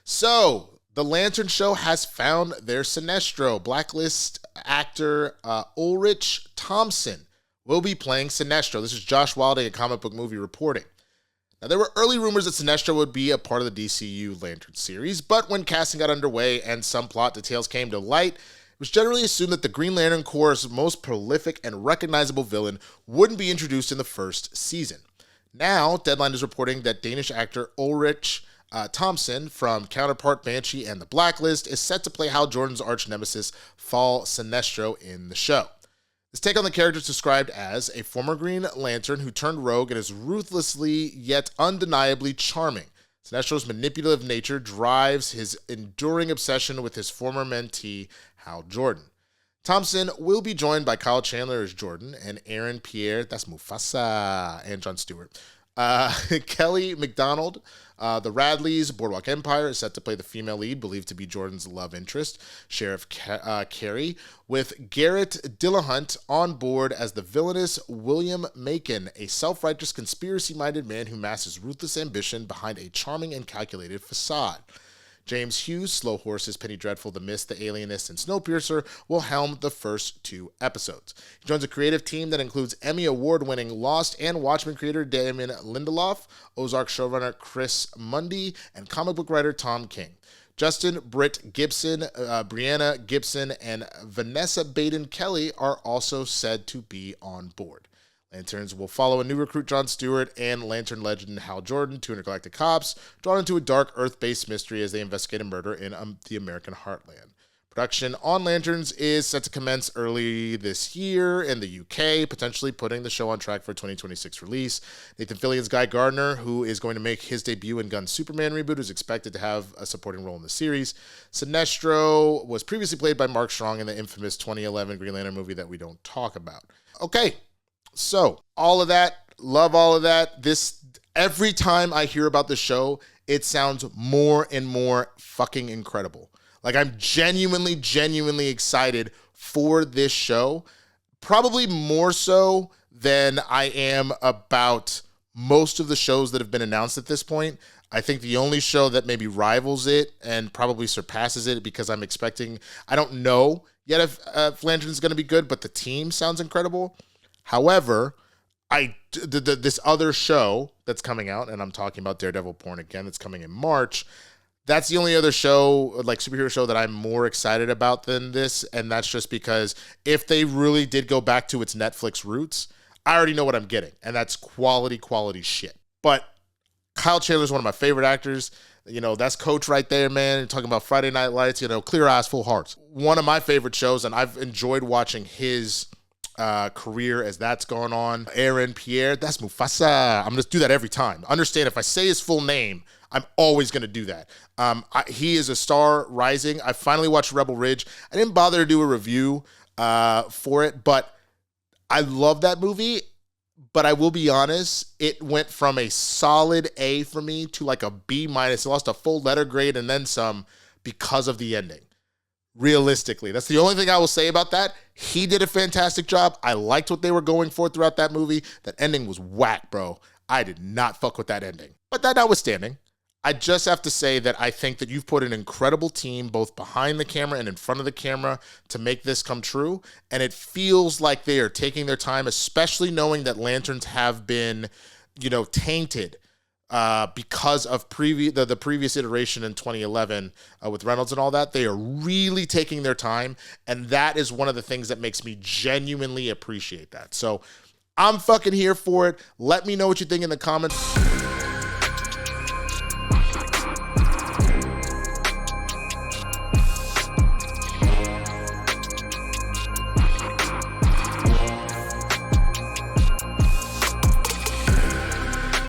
So, the Lantern Show has found their Sinestro. Blacklist actor Ulrich Thomsen will be playing Sinestro. This is Josh Wilding at Comic Book Movie reporting. Now, there were early rumors that Sinestro would be a part of the DCU Lantern series, but when casting got underway and some plot details came to light, it was generally assumed that the Green Lantern Corps' most prolific and recognizable villain wouldn't be introduced in the first season. Now, Deadline is reporting that Danish actor Ulrich Thomsen from Counterpart, Banshee, and The Blacklist is set to play Hal Jordan's arch-nemesis Thaal Sinestro in the show. His take on the character is described as a former Green Lantern who turned rogue and is ruthlessly yet undeniably charming. Sinestro's manipulative nature drives his enduring obsession with his former mentee, Hal Jordan. Thomsen will be joined by Kyle Chandler as Jordan and Aaron Pierre, that's Mufasa, and Jon Stewart. Kelly MacDonald, the Radleys, Boardwalk Empire, is set to play the female lead, believed to be Jordan's love interest, Sheriff Carey, with Garrett Dillahunt on board as the villainous William Macon, a self-righteous, conspiracy-minded man who masks ruthless ambition behind a charming and calculated facade. James Hughes, Slow Horses, Penny Dreadful, The Mist, The Alienist, and Snowpiercer will helm the first 2 episodes. He joins a creative team that includes Emmy Award-winning Lost and Watchmen creator Damon Lindelof, Ozark showrunner Chris Mundy, and comic book writer Tom King. Justin Britt Gibson, Brianna Gibson, and Vanessa Baden Kelly are also said to be on board. Lanterns will follow a new recruit, Jon Stewart, and Lantern legend Hal Jordan, 2 intergalactic cops, drawn into a dark Earth-based mystery as they investigate a murder in the American heartland. Production on Lanterns is set to commence early this year in the UK, potentially putting the show on track for a 2026 release. Nathan Fillion's Guy Gardner, who is going to make his debut in Gunn's Superman reboot, is expected to have a supporting role in the series. Sinestro was previously played by Mark Strong in the infamous 2011 Green Lantern movie that we don't talk about. Okay. So, all of that, love all of that. Every time I hear about the show, it sounds more and more fucking incredible. Like, I'm genuinely excited for this show. Probably more so than I am about most of the shows that have been announced at this point. I think the only show that maybe rivals it and probably surpasses it, because I'm expecting, I don't know yet if Lantern's going to be good, but the team sounds incredible. However, this other show that's coming out, and I'm talking about Daredevil Born Again, that's coming in March, that's the only other show, like superhero show, that I'm more excited about than this, and that's just because if they really did go back to its Netflix roots, I already know what I'm getting, and that's quality shit. But Kyle Chandler's one of my favorite actors. You know, that's Coach right there, man. You're talking about Friday Night Lights, Clear Eyes, Full Hearts. One of my favorite shows, and I've enjoyed watching his career as that's going on. Aaron Pierre, that's Mufasa. I'm going to do that every time. Understand, if I say his full name, I'm always going to do that. He is a star rising. I finally watched Rebel Ridge. I didn't bother to do a review for it, but I love that movie. But I will be honest, it went from a solid A for me to like a B-. It lost a full letter grade and then some because of the ending. Realistically, that's the only thing I will say about that. He did a fantastic job. I liked what they were going for throughout that movie. That ending was whack, bro. I did not fuck with that ending. But that notwithstanding, I just have to say that I think that you've put an incredible team both behind the camera and in front of the camera to make this come true. And it feels like they are taking their time, especially knowing that Lanterns have been, tainted because of the previous iteration in 2011 with Reynolds and all that. They are really taking their time, and that is one of the things that makes me genuinely appreciate that. So I'm fucking here for it. Let me know what you think in the comments.